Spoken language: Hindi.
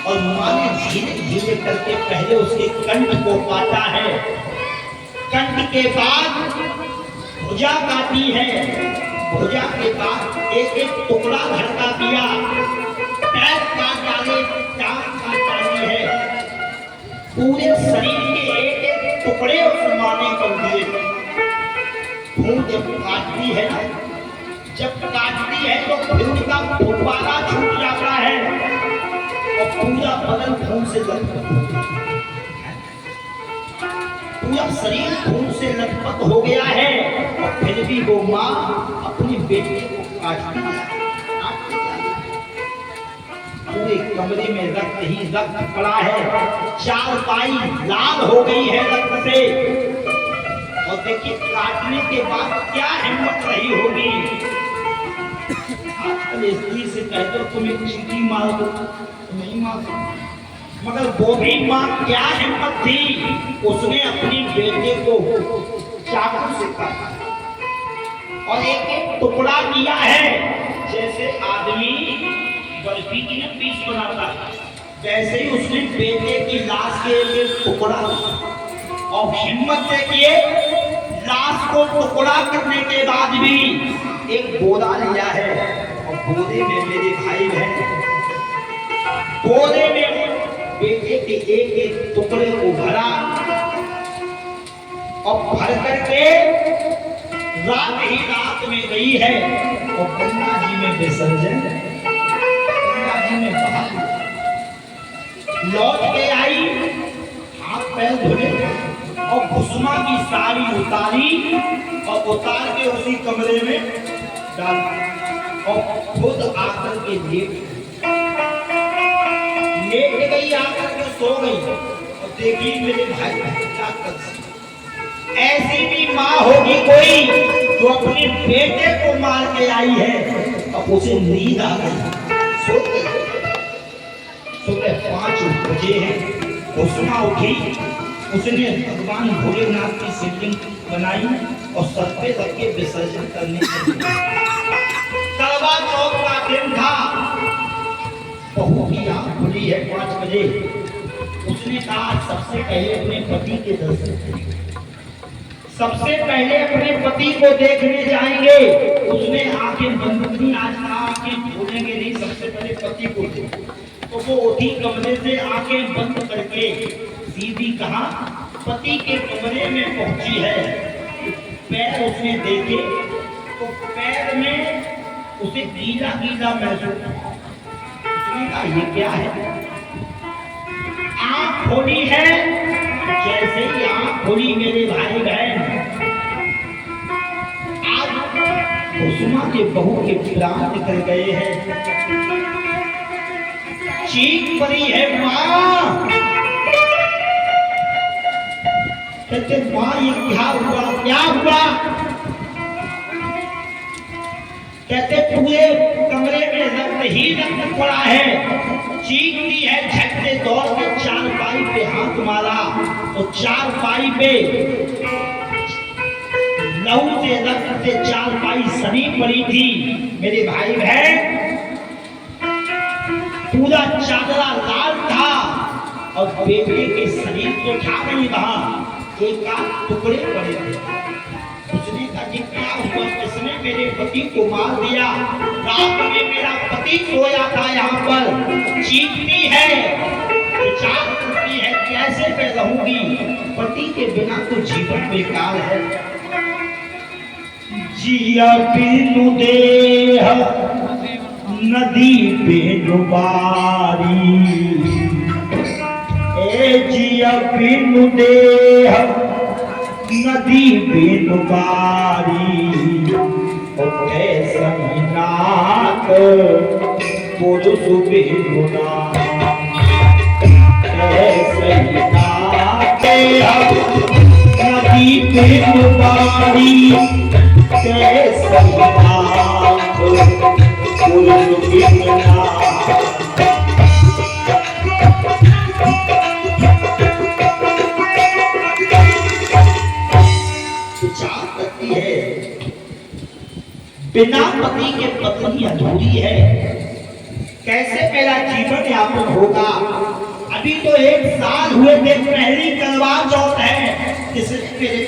और माँ ने धीरे धीरे करके पहले उसके कंठ को काटा है, कंठ के बाद भुजा काटी है, भुजा के बाद एक एक टुकड़ा धड़का दिया, पैर काट डाले, टांग काट डाली है, पूरे शरीर के एक एक टुकड़े उस माँ ने कर दिए। खून जब काटती है ना, जब काटती है तो खून का फुब्बारा छूट जाता है और पूरा बदन खून से लथपथ, पूरा शरीर खून से लथपथ हो गया है। और फिर भी वो माँ अपनी बेटी को काटती है, पूरे कमरे में रक्त ही रक्त पड़ा है, चारपाई लाल हो गई है रक्त से। और देखिए काटने के बाद क्या हिम्मत रही होगी। आजकल स्त्री से कहते हो तुम एक चींटी मार दो, नहीं मार दो, मगर वो भी माँ क्या हिम्मत थी, उसने अपनी बेटे को चाकू से काटा और एक एक टुकड़ा किया है। जैसे आदमी बर्फी की पीस बनाता है, वैसे ही उसने बेटे की लाश के एक टुकड़ा, और हिम्मत देखिए लाश को टुकड़ा करने के बाद भी एक बोरा लिया है और बोरे में मेरे भाई बहन, बोरे में बेटे के एक एक टुकड़े को भरा और भर करके रात ही रात में गई है और गंगा जी में विसर्जन, गंगा जी में बहा, लौट के आई, हाथ पैर धुले और कुसुमा की साड़ी उतारी और उतार के उसी कमरे में डाल और खुद आकर के लेट गई, आकर के सो गई। और देखिए मेरे भाई क्या कर, ऐसी भी माँ होगी कोई जो अपने बेटे को मार के आई है और उसे नींद आ गई, सो गई। सुबह 5 बजे है, कुसुमा उठी, उसने भगवान भोलेनाथ की शिवलिंग बनाई और सर पे रख के विसर्जन करने के लिए। करवा चौथ का दिन था, बहू की आंख खुली है 5 बजे, उसने कहा सबसे पहले अपने पति के दर्शन करेंगे, सबसे पहले अपने पति को देखने जाएंगे। उसने आंखें बंद की, आज आंखें खोलेंगे नहीं, सबसे पहले पति को देखेंगे। तो वो उठी कमरे से आंखें बंद करके सीधी कहा पति के कमरे में पहुंची है। पैर उसने देखे तो पैर में उसे गीला गीला महसूस, उसने कहा ये क्या है। आंख खोली है, जैसे ही आंख खोली मेरे भाई बहन, आज कुसुमा के बहू के प्राण निकल गए हैं, चीख पड़ी है माँ। कहते माँ ये क्या हुआ, क्या हुआ। कहते पूरे कमरे में रक्त ही रक्त पड़ा है, चीखती है, झटके दौड़ के चारपाई पे हाथ मारा तो चारपाई पे लहू से रक्त से चारपाई सनी पड़ी थी। मेरे भाई बहन पूरा चादरा लाल था और बेटे के शरीर को था नहीं, वहां एक टुकड़े पड़े थे। उसने कहा कि क्या हुआ, किसने मेरे पति को मार दिया। रात में मेरा पति सोया था यहाँ पर, चीखती है, विचार करती है कैसे मैं रहूंगी, पति के बिना तो जीवन बेकार है। जिया बिनु देह नदी बेनुबारी, ए जिया बिनु देह नदी बेनुबारी, ओ कैसा नाथ पुरुष बेनुबारी, कैसे नाथ नदी बेनुबारी, कैसा नाथ पुरुष बेनुबारी। बिना पति के पत्नी अधूरी है। कैसे मेरा जीवन यापन होगा। अभी तो 1 साल हुए थे, पहली तलवार लौट है जिसने मेरे